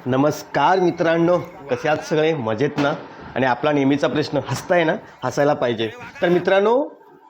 नमस्कार मित्रांनो, कसे आहात सगळे? मजेत ना? आणि आपला नेहमीचा प्रश्न, हसताय ना? हसायला पाहिजे. तर मित्रांनो,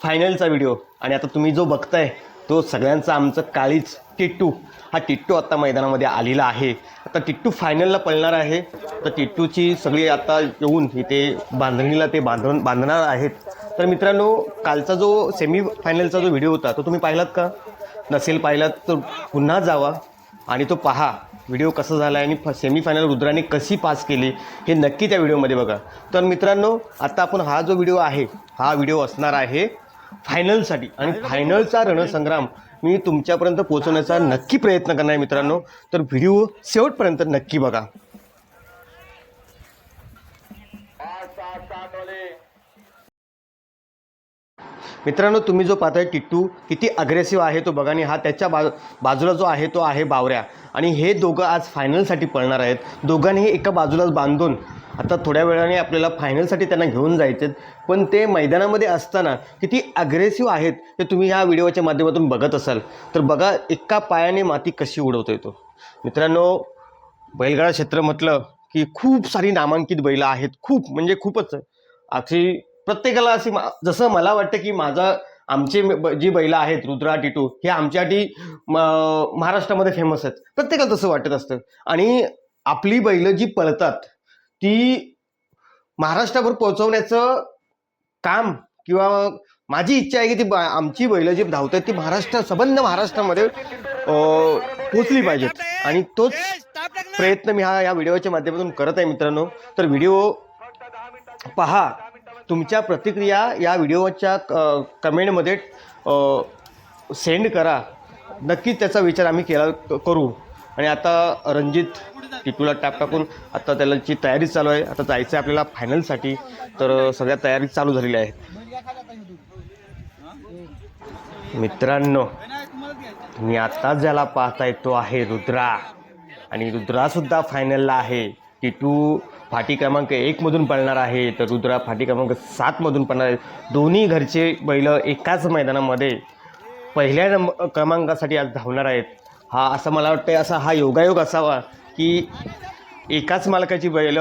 फायनलचा व्हिडिओ आणि आता तुम्ही जो बघताय तो सगळ्यांचा आमचं काळीच टिट्टू. हा टिट्टू आता मैदानामध्ये आलेला आहे. आता टिट्टू फायनलला पळणार आहे. तर टिट्टूची सगळी आता येऊन इथे बांधणीला ते बांधणार आहेत. तर मित्रांनो, कालचा जो सेमी फायनलचा जो व्हिडिओ होता तो तुम्ही पाहिलात का? नसेल पाहिलात तर पुन्हा जावा आणि तो पहा व्हिडिओ कसा झाला आहे आणि सेमीफायनल रुद्राने कशी पास केली हे नक्की त्या व्हिडिओमध्ये बघा. तर मित्रांनो, आता आपण हा जो व्हिडिओ आहे हा व्हिडिओ असणार आहे फायनलसाठी आणि फायनलचा रणसंग्राम मी तुमच्यापर्यंत पोहोचवण्याचा नक्की प्रयत्न करणार आहे मित्रांनो. तर व्हिडिओ शेवटपर्यंत नक्की बघा. मित्रांनो, तुम्ही जो पाहताय टिट्टू किती अग्रेसिव्ह आहे तो बघा. आणि हा त्याच्या बाजूला जो आहे तो आहे बावऱ्या. आणि हे दोघं आज फायनलसाठी पळणार आहेत. दोघांनी एका बाजूलाच बांधून आता थोड्या वेळाने आपल्याला फायनलसाठी त्यांना घेऊन जायचे. पण ते मैदानामध्ये असताना किती अग्रेसिव्ह आहेत ते तुम्ही ह्या व्हिडिओच्या माध्यमातून बघत असाल. तर बघा एका पायाने माती कशी उडवतो येतो. मित्रांनो, बैलगाडा क्षेत्र म्हटलं की खूप सारी नामांकित बैलं आहेत. खूप म्हणजे खूपच. अशी प्रत्येकाला अशी जसं मला वाटतं की आमचे जी बैलं आहेत रुद्रा, टिटू हे आमच्यासाठी महाराष्ट्रामध्ये फेमस आहेत. प्रत्येकाला तसं वाटत असतं. आणि आपली बैलं जी पळतात ती महाराष्ट्राभर पोहोचवण्याचं काम किंवा माझी इच्छा आहे की ती आमची बैलं जी धावतात ती संबंध महाराष्ट्रामध्ये पोचली पाहिजेत. आणि तोच प्रयत्न मी या व्हिडिओच्या माध्यमातून करत आहे मित्रांनो. तर व्हिडिओ पहा. तुमच्या प्रतिक्रिया या व्हिडिओच्या कमेंटमध्ये सेंड करा. नक्कीच त्याचा विचार आम्ही करू. आणि आता रणजित टिटूला टॅप टाकून आता त्याची तयारी चालू आहे. आता जायचं आहे आपल्याला फायनलसाठी. तर सगळ्या तयारी चालू झालेल्या आहेत. मित्रांनो, तुम्ही आता ज्याला पाहताय तो आहे रुद्रा. आणि रुद्रासुद्धा फायनलला आहे. टिटू फाटी क्रमांक 1 मधून पळणार आहे तर रुद्रा फाटी क्रमांक 7 मधून पळणार आहे. दोन्ही घरचे बैल एकाच मैदानामध्ये पहिल्या क्रमांकासाठी आज धावणार आहेत. हा असं मला वाटतं असा हा योगायोग असावा की एकाच मालकाची बैल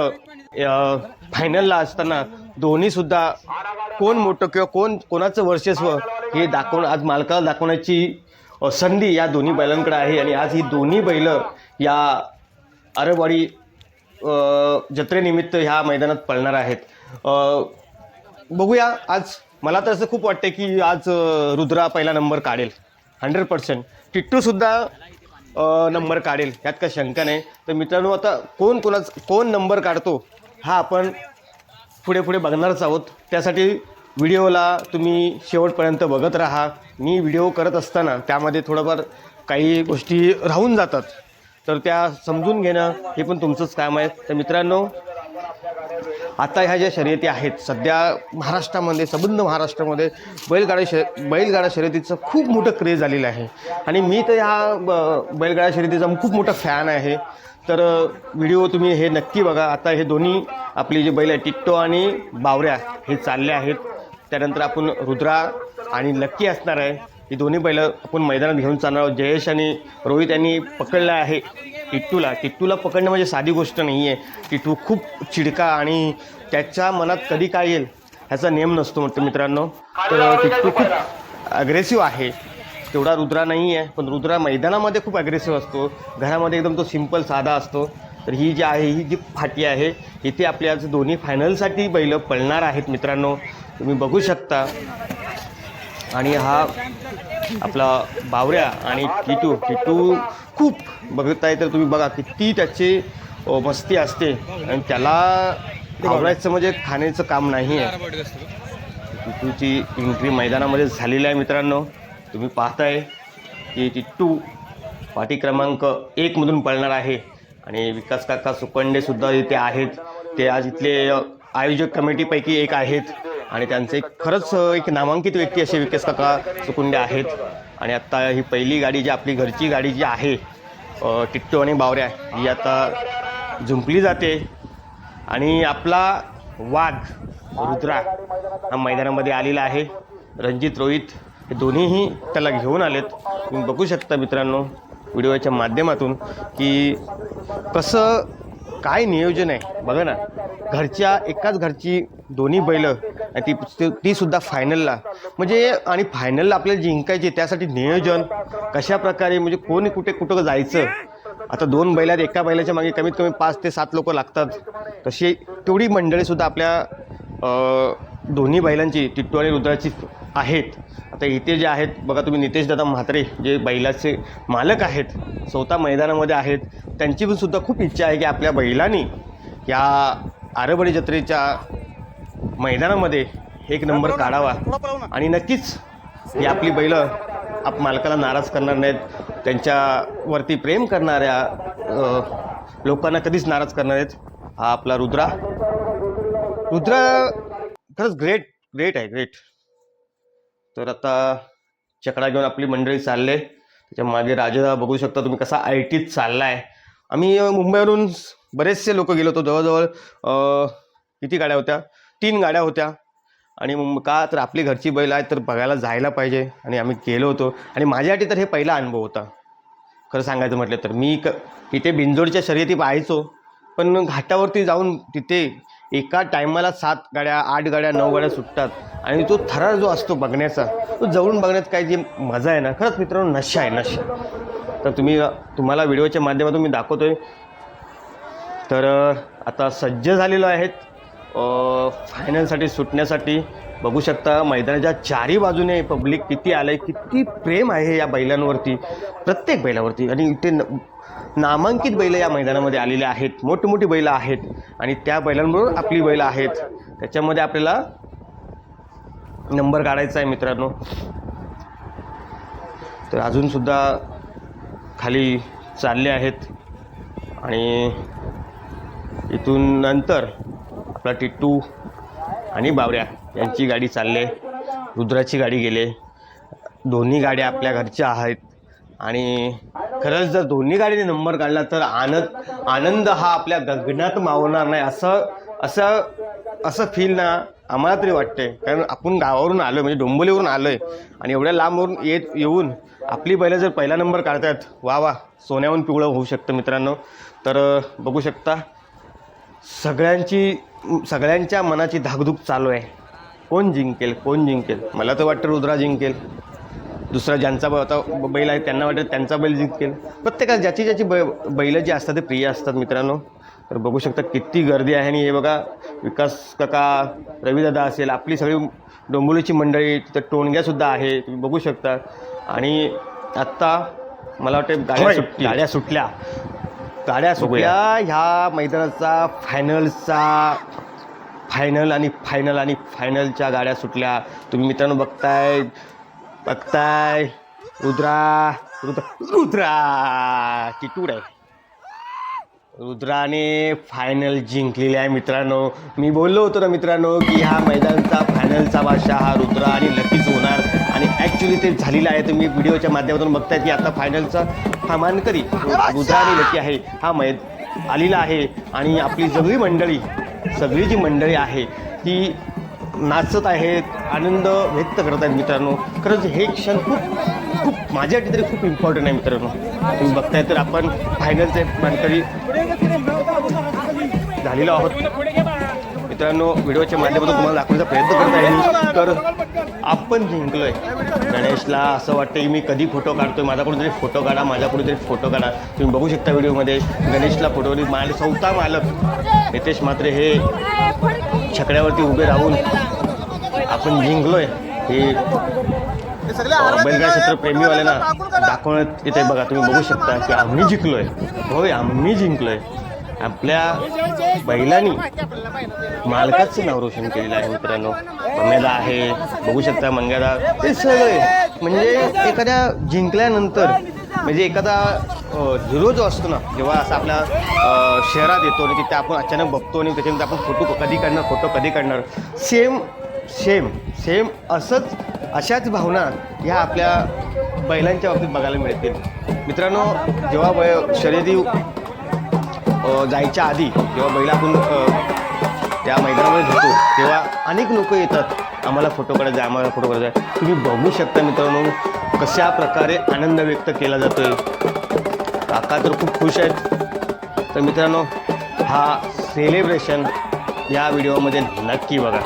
फायनलला असताना दोन्हीसुद्धा कोण मोठं किंवा कोणाचं वर्चस्व हे आज मालकाला दाखवण्याची संधी या दोन्ही बैलांकडे आहे. आणि आज ही दोन्ही बैल या आरवाडी जत्रेनिमित्त ह्या मैदानात पळणार आहेत. बघूया. आज मला तर असं खूप वाटतं की आज रुद्रा पहिला नंबर काढेल 100%. टिट्टूसुद्धा नंबर काढेल, यात काही शंका नाही. तर मित्रांनो, आता कोण नंबर काढतो हा आपण पुढे बघणारच आहोत. त्यासाठी व्हिडिओला तुम्ही शेवटपर्यंत बघत राहा. मी व्हिडिओ करत असताना त्यामध्ये थोडंफार काही गोष्टी राहून जातात तर त्या समजून घेणं हे पण तुमचंच काम आहे. तर मित्रांनो, आता ह्या ज्या शर्यती आहेत सध्या महाराष्ट्रामध्ये संबंध महाराष्ट्रामध्ये बैलगाडा शर्यतीचं खूप मोठं क्रेज आलेलं आहे. आणि मी तर ह्या बैलगाडा शर्यतीचा खूप मोठा फॅन आहे. तर व्हिडिओ तुम्ही हे नक्की बघा. आता हे दोन्ही आपली जे बैल आहे टिट्टू आणि बावऱ्या हे चालले आहेत. त्यानंतर आपण रुद्रा आणि लक्की असणार आहे. ही दोन्ही बैलं आपण मैदानात घेऊन चालणार आहोत. जयेश आणि रोहित यांनी पकडलं आहे टिट्टूला पकडणं म्हणजे साधी गोष्ट नाही आहे. टिट्टू खूप चिडका आणि त्याच्या मनात कधी काय येईल ह्याचा नेम नसतो म्हटलं मित्रांनो. तर टिट्टू खूप अग्रेसिव्ह आहे. तेवढा रुद्रा नाही आहे. पण रुद्रा मैदानामध्ये खूप अग्रेसिव्ह असतो. घरामध्ये एकदम तो सिंपल साधा असतो. तर ही जी फाटी आहे इथे आपल्या आज दोन्ही फायनलसाठी बैलं पळणार आहेत मित्रांनो. तुम्ही बघू शकता. आणि हा आपला बावऱ्या आणि टिटू खूप बघताय तर तुम्ही बघा किती त्याची मस्ती असते. आणि त्याला आवडायचं म्हणजे खाण्याचं काम नाही आहे. टिटूची एंट्री मैदानामध्ये झालेली आहे मित्रांनो. तुम्ही पाहताय की टिट्टू पाटी क्रमांक 1 मधून पळणार आहे. आणि विकास काका सुकंडेसुद्धा इथे आहेत. ते आज इथले आयोजक कमिटीपैकी एक आहेत. आणि त्यांचे खरंच एक नामांकित व्यक्ती असे विकास काका सुकुंडे आहेत. आणि आत्ता ही पहिली गाडी जी आपली घरची गाडी जी आहे टिट्टू आणि बावऱ्या ही आता झुंपली जाते. आणि आपला वाघ रुद्रा हा मैदानामध्ये आलेला आहे. रणजित, रोहित हे दोन्हीही त्याला घेऊन आलेत. तुम्ही बघू शकता मित्रांनो व्हिडिओच्या माध्यमातून की कसं काय नियोजन आहे बघा ना, एकाच घरची दोन्ही बैल आणि ती सुद्धा फायनलला, म्हणजे आणि फायनलला आपल्याला जिंकायची, त्यासाठी नियोजन कशा प्रकारे, म्हणजे कोणी कुठं जायचं. आता 2 बैलात एका बैलाच्या मागे कमीत कमी 5 ते 7 लोक लागतात. तशी तेवढी मंडळीसुद्धा आपल्या दोन्ही बैलांची, टिट्टू आणि रुद्राची आहेत. आता इथे जे आहेत बघा तुम्ही, नितेश दादा म्हात्रे जे बैलाचे मालक आहेत, स्वतः मैदानामध्ये आहेत. त्यांची पण सुद्धा खूप इच्छा आहे की आपल्या बैलांनी या आरबडी जत्रेच्या मैदानामध्ये 1 नंबर काढावा. आणि नक्कीच ही आपली बैलं मालकाला नाराज करणार नाहीत. त्यांच्यावरती प्रेम करणाऱ्या लोकांना कधीच नाराज करणार आहेत. हा आपला रुद्रा खरंच ग्रेट आहे. तर आता चकडा घेऊन आपली मंडळी चालले. त्याच्या मागे राजा बघू शकता तुम्ही कसा आयटीत चालला आहे. आम्ही मुंबईवरून बरेचसे लोक गेलो होतो. जवळजवळ किती गाड्या होत्या? 3 गाड्या होत्या. आणि का तर आपली घरची बैल आहे तर बघायला जायला पाहिजे. आणि आम्ही गेलो होतो. आणि माझ्यासाठी तर हे पहिला अनुभव होता खरं सांगायचं म्हटलं तर. मी इथे बिंजोडच्या शर्यती पाहायचो, पण घाटावरती जाऊन तिथे एका टायमाला 7 गाड्या, 8 गाड्या, 9 गाड्या सुटतात. आणि तो थरार जो असतो बघण्याचा, तो जवळून बघण्यात काय जी मजा आहे ना, खरंच मित्रांनो नशा आहे, नशा. तर तुम्हाला व्हिडिओच्या माध्यमातून मी दाखवतोय. तर आता सज्ज झालेलो आहेत फायनलसाठी सुटण्यासाठी. बघू शकता मैदानाच्या 4ही बाजूने पब्लिक किती आलं आहे, किती प्रेम आहे या बैलांवरती, प्रत्येक बैलावरती. आणि इथे नामांकित बैल या मैदानामध्ये आलेले आहेत, मोठमोठी बैलं आहेत. आणि त्या बैलांबरोबर आपली बैलं आहेत. त्याच्यामध्ये आपल्याला नंबर काढायचा आहे मित्रांनो. तर अजूनसुद्धा खाली चालले आहेत. आणि इथून नंतर आपला टिट्टू आणि बावऱ्या यांची गाडी चालले, रुद्राची गाडी गेले. दोन्ही गाड्या आपल्या घरच्या आहेत. आणि खरंच जर दोन्ही गाडीने नंबर काढला तर आनंद हा आपल्या गगनात मावणार नाही, असं फील ना आम्हाला तरी वाटते. कारण आपण गावावरून आलो, म्हणजे डोंबिवलीवरून आलो आहे, आणि एवढ्या लांबवरून येऊन आपली बैलं जर पहिला नंबर काढतात, वा सोन्याहून पिवळं होऊ शकतं मित्रांनो. तर बघू शकता सगळ्यांच्या मनाची धाकधूक चालू आहे. कोण जिंकेल? मला तर वाटतं रुद्रा जिंकेल. दुसरा ज्यांचा आता बैल आहे त्यांना वाटतं त्यांचा बैल जिंकेल. प्रत्येकाला ज्याची बैलं जी असतात ते प्रिय असतात मित्रांनो. तर बघू शकता किती गर्दी आहे. आणि हे बघा विकास काका, रविदादा असेल, आपली सगळी डोंबिवलीची मंडळी, तिथं टोणग्यासुद्धा आहे, तुम्ही बघू शकता. आणि आत्ता मला वाटतं गाड्या सुटल्या ह्या मैदानाचा फायनलच्या गाड्या सुटल्या. तुम्ही मित्रांनो बघताय रुद्रा टिटूर आहे. रुद्राने फायनल जिंकलेली आहे मित्रांनो. मी बोललो होतो ना मित्रांनो की ह्या मैदानाचा फायनलचा बादशाह हा रुद्रा आणि लकीच होणार. आणि ॲक्च्युली ते झालेलं आहे. तुम्ही व्हिडिओच्या माध्यमातून बघताय की आता फायनलचा हा मानकरी रुद्रा आणि लकी आहे, हा आलेला आहे. आणि आपली सगळी जी मंडळी आहे ती नाचत आहेत, आनंद व्यक्त करत आहेत मित्रांनो. खरंच हे क्षण खूप माझ्यासाठी तरी खूप इम्पॉर्टंट आहे मित्रांनो. तुम्ही बघताय तर आपण फायनलचे मानकरी झालेलो आहोत मित्रांनो. व्हिडिओच्या माध्यमातून तुम्हाला दाखवण्याचा प्रयत्न करत आहे मी. तर आपण जिंकलोय. गणेशला असं वाटतं की मी कधी फोटो काढतोय, माझ्याकडून तरी फोटो काढा. तुम्ही बघू शकता व्हिडिओमध्ये गणेशला फोटोवरील स्वतः मालक नितेश म्हात्रे हे छकड्यावरती उभे राहून आपण जिंकलोय हे बैलगाडा क्षेत्र प्रेमीवाल्यांना दाखवण्यात येते. बघा तुम्ही बघू शकता की आम्ही जिंकलोय. आपल्या बैलांनी मालकाचं नाव रोशन केलेलं आहे मित्रांनो. मंग्यादा आहे, बघू शकता मंग्यादा. ते सगळे म्हणजे एखाद्या जिंकल्यानंतर, म्हणजे एखादा हिरो जो असतो ना, जेव्हा असा आपल्या शहरात येतो आणि तिथे आपण अचानक बघतो आणि त्याच्यानंतर आपण फोटो कधी काढणार सेम अशाच भावना ह्या आपल्या बैलांच्या बाबतीत बघायला मिळतील मित्रांनो. जेव्हा शर्यती जायच्या आधी जेव्हा बैल आपण त्या मैदानामध्ये घेतो तेव्हा अनेक लोक येतात, आम्हाला फोटो काढायचा. तुम्ही बघू शकता मित्रांनो कशा प्रकारे आनंद व्यक्त केला जातोय. काका तर खूप खुश आहेत. तर मित्रांनो हा सेलिब्रेशन या व्हिडिओमध्ये नक्की बघा.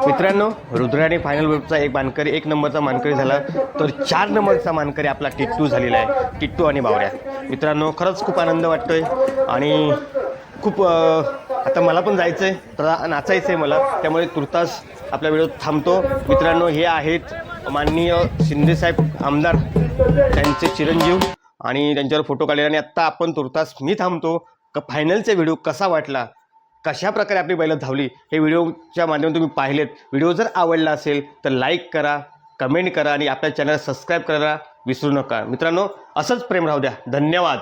मित्रांनो, रुद्राणी फायनल वेबचा एक मानकरी, एक नंबरचा मानकरी झाला, तर 4 नंबरचा मानकरी आपला टिट्टू झालेला आहे. टिट्टू आणि बावऱ्या. मित्रांनो, खरंच खूप आनंद वाटतोय आणि खूप आता मला पण जायचं आहे, तर नाचायचं आहे मला, त्यामुळे तुर्तास आपला व्हिडिओ थांबतो. मित्रांनो, हे आहेत माननीय शिंदेसाहेब आमदार, त्यांचे चिरंजीव, आणि त्यांच्यावर फोटो काढले. आणि आत्ता आपण तुर्तास मी थांबतो. फायनलचा व्हिडिओ कसा वाटला, कशा प्रकारे आपली बैलं धावली, हे व्हिडिओच्या माध्यमातून तुम्ही पाहिलेत. व्हिडिओ जर आवडला असेल तर लाईक करा, कमेंट करा आणि आपल्या चॅनल सबस्क्राईब करायला विसरू नका. मित्रांनो, असंच प्रेम राहू द्या. धन्यवाद.